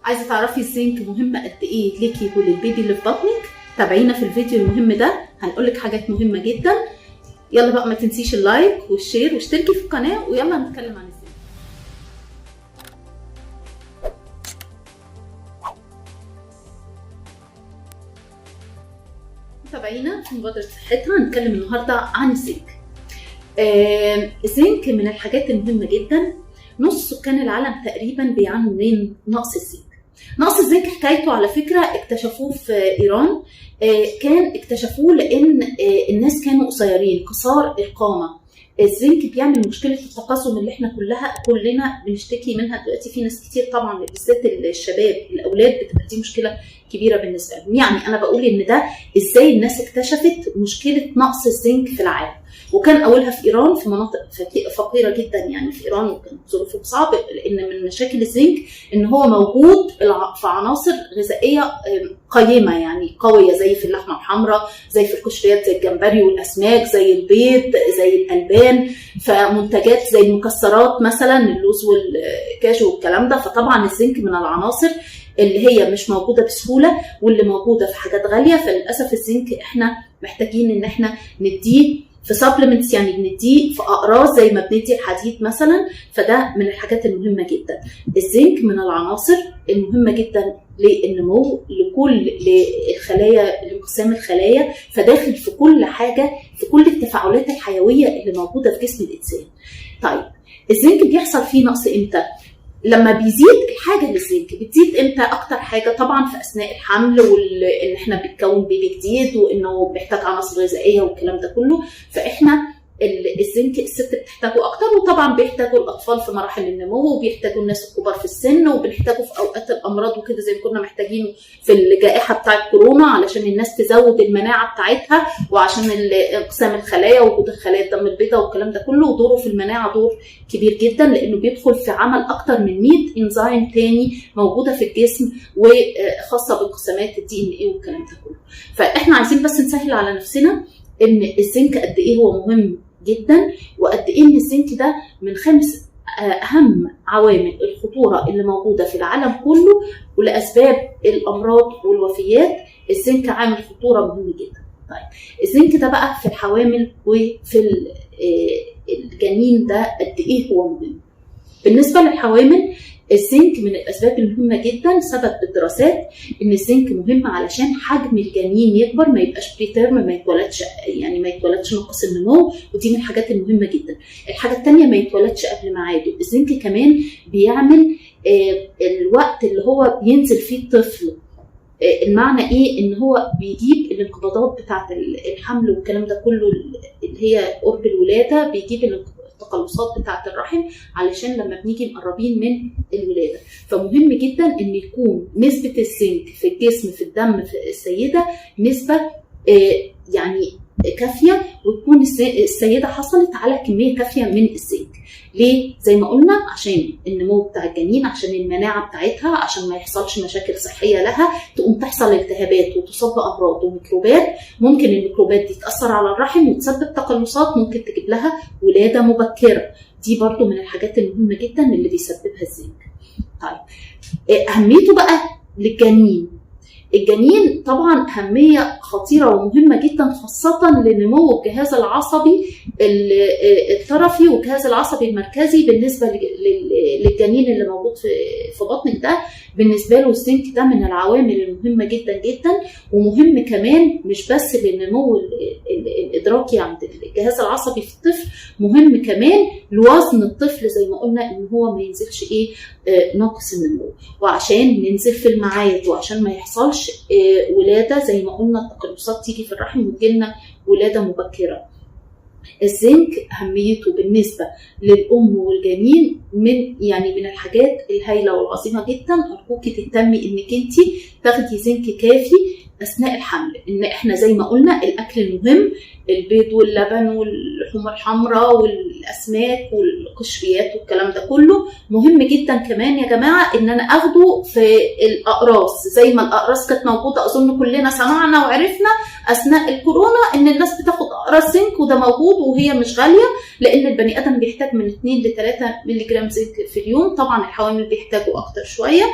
عايزه تعرفي الزنك مهم قد ايه ليكي وللبيبي اللي في بطنك؟ تابعينا في الفيديو المهم ده، هنقولك حاجات مهمه جدا. يلا بقى ما تنسيش اللايك والشير واشتركي في القناه، ويلا نتكلم عن الزنك. متابعينا في مبادره صحتها، هنتكلم النهارده عن الزنك. الزنك من الحاجات المهمه جدا. نص سكان العالم تقريبا بيعانوا من نقص الزنك. نقص الزنك حكايته على فكره اكتشفوه في ايران. كان اكتشفوه لان الناس كانوا قصيرين، قصار القامه. الزنك بيعمل مشكله التقزم اللي احنا كلنا بنشتكي منها دلوقتي. في ناس كتير طبعا، بالذات الشباب الاولاد، بتبقى دي مشكله كبيره بالنسبه لهم. يعني انا بقول ان ده ازاي الناس اكتشفت مشكله نقص الزنك في العالم، وكان اولها في ايران، في مناطق فقيره جدا. يعني في ايران كان ظروفهم صعبه، لان من مشاكل الزنك ان هو موجود في عناصر غذائيه قيمه، يعني قويه، زي في اللحمه الحمراء، زي في القشريات، زي الجمبري والاسماك، زي البيض، زي الالبان، فمنتجات زي المكسرات مثلا، اللوز والكاجو والكلام ده. فطبعا الزنك من العناصر اللي هي مش موجوده بسهوله، واللي موجوده في حاجات غاليه. فللاسف الزنك احنا محتاجين ان احنا نديه في سبلمنتس، يعني بنديه في اقراص زي ما بندي الحديد مثلا. فده من الحاجات المهمه جدا. الزنك من العناصر المهمه جدا للنمو، لكل الخلايا، لانقسام الخلايا، فداخل في كل حاجه، في كل التفاعلات الحيويه اللي موجوده في جسم الانسان. طيب الزنك بيحصل فيه نقص امتى؟ لما بيزيد الحاجه للزنك. بتزيد امتى اكتر حاجه؟ طبعا في اثناء الحمل، وان احنا بنكون بيبي جديد، وانه بيحتاج عناصر غذائيه والكلام ده كله. فاحنا الزنك الست بتحتاجه اكتر، وطبعا بيحتاجوا الاطفال في مراحل النمو، وبيحتاجوا الناس الكبار في السن، وبنحتاجه في اوقات الامراض وكده، زي ما كنا محتاجينه في الجائحه بتاعه كورونا علشان الناس تزود المناعه بتاعتها، وعشان انقسام الخلايا ووجود الخلايا الدم البيضاء والكلام ده كله. ودوره في المناعه دور كبير جدا، لانه بيدخل في عمل اكتر من 100 انزيم تاني موجوده في الجسم، وخاصه بانقسامات الدي ان ايه والكلام ده كله. فاحنا عايزين بس نسهل على نفسنا ان الزنك قد ايه هو مهم جدا، وقد ايه ان الزنك ده من 5 اهم عوامل الخطوره اللي موجوده في العالم كله، ولاسباب الامراض والوفيات الزنك عامل خطوره مهم جدا. طيب الزنك ده بقى في الحوامل وفي الجنين ده قد ايه هو مهم؟ بالنسبه للحوامل الزنك من الاسباب المهمه جدا. ثبت بالدراسات ان الزنك مهم علشان حجم الجنين يكبر، ما يبقاش بريتيرم، ما يتولدش ناقص النمو، ودي من الحاجات المهمه جدا. الحاجه الثانيه ما يتولدش قبل ميعاده. الزنك كمان بيعمل الوقت اللي هو بينزل فيه الطفل. المعنى ايه؟ ان هو بيجيب الانقباضات بتاعه الحمل والكلام ده كله، اللي هي قرب الولاده، بيجيب التقلصات بتاعه الرحم علشان لما بنيجي مقربين من الولاده. فمهم جدا ان يكون نسبه الزنك في الجسم، في الدم، في السيده، نسبه يعني كافيه، وتكون السيده حصلت على كميه كافيه من الزنك. ليه؟ زي ما قلنا عشان النمو بتاع الجنين، عشان المناعه بتاعتها، عشان ما يحصلش مشاكل صحيه لها، تقوم تحصل التهابات وتصاب بامراض وميكروبات. ممكن الميكروبات دي تاثر على الرحم وتسبب تقلصات، ممكن تجيب لها ولاده مبكره. دي برضو من الحاجات المهمه جدا اللي بيسببها الزنك. طيب اهميته بقى للجنين. الجنين طبعا أهمية خطيرة ومهمة جدا، خاصة لنمو الجهاز العصبي الطرفي والجهاز العصبي المركزي. بالنسبة للجنين اللي موجود في بطنك ده، بالنسبة له الزنك ده من العوامل المهمة جدا جدا. ومهم كمان مش بس للنمو الإدراكي عند الجهاز العصبي في الطفل، مهم كمان لوزن الطفل، زي ما قلنا ان هو ما ينزلش ناقص النمو، وعشان ننزل في الميعاد، وعشان ما يحصلش ولاده زي ما قلنا التقلصات تيجي في الرحم وتجيلنا ولاده مبكره. الزنك اهميته بالنسبه للام والجنين من الحاجات الهائله والعظيمه جدا. ارجوكي تهتمي انك انت تاخدي زنك كافي اثناء الحمل. ان احنا زي ما قلنا الاكل المهم، البيض واللبن واللحوم الحمراء والاسماك والقشريات والكلام ده كله مهم جدا. كمان يا جماعه ان انا اخده في الاقراص، زي ما الاقراص كانت موجوده، اظن كلنا سمعنا وعرفنا اثناء الكورونا ان الناس بتاخد اقراص زنك، وده موجود وهي مش غاليه، لان البني ادم بيحتاج من 2 ل 3 مللي جرام زنك في اليوم. طبعا الحوامل بيحتاجوا اكتر شويه.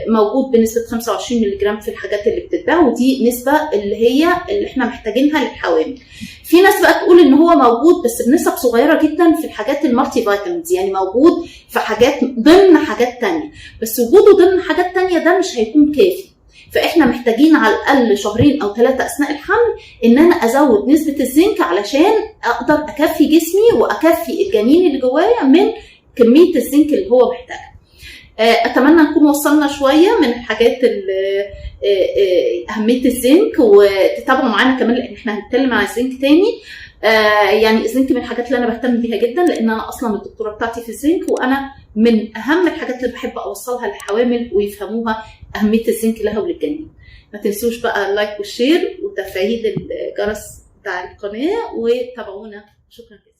موجود بنسبه 25 مللي جرام في الحاجات اللي بتتباع، ودي نسبه اللي احنا محتاجينها للحوامل. في ناس بقى تقول ان هو موجود بس بنسب صغيره جدا في الحاجات المالتي فيتامينز، يعني موجود في حاجات ضمن حاجات تانية، بس وجوده ضمن حاجات تانية ده مش هيكون كافي. فاحنا محتاجين على الاقل 2 أو 3 اثناء الحمل ان انا ازود نسبه الزنك علشان اقدر اكفي جسمي واكفي الجنين اللي جوايا من كميه الزنك اللي هو محتاجها. اتمنى نكون وصلنا شويه من الحاجات اهميه الزنك، وتتابعوا معانا كمان لان احنا هنتكلم عن الزنك تاني. يعني الزنك من الحاجات اللي انا بهتم بيها جدا، لان انا اصلا الدكتوره بتاعتي في الزنك، وانا من اهم الحاجات اللي بحب اوصلها للحوامل ويفهموها اهميه الزنك لها وللجنين. ما تنسوش بقى اللايك والشير وتفعيل الجرس بتاع القناه، وتابعونا. شكرا جدا.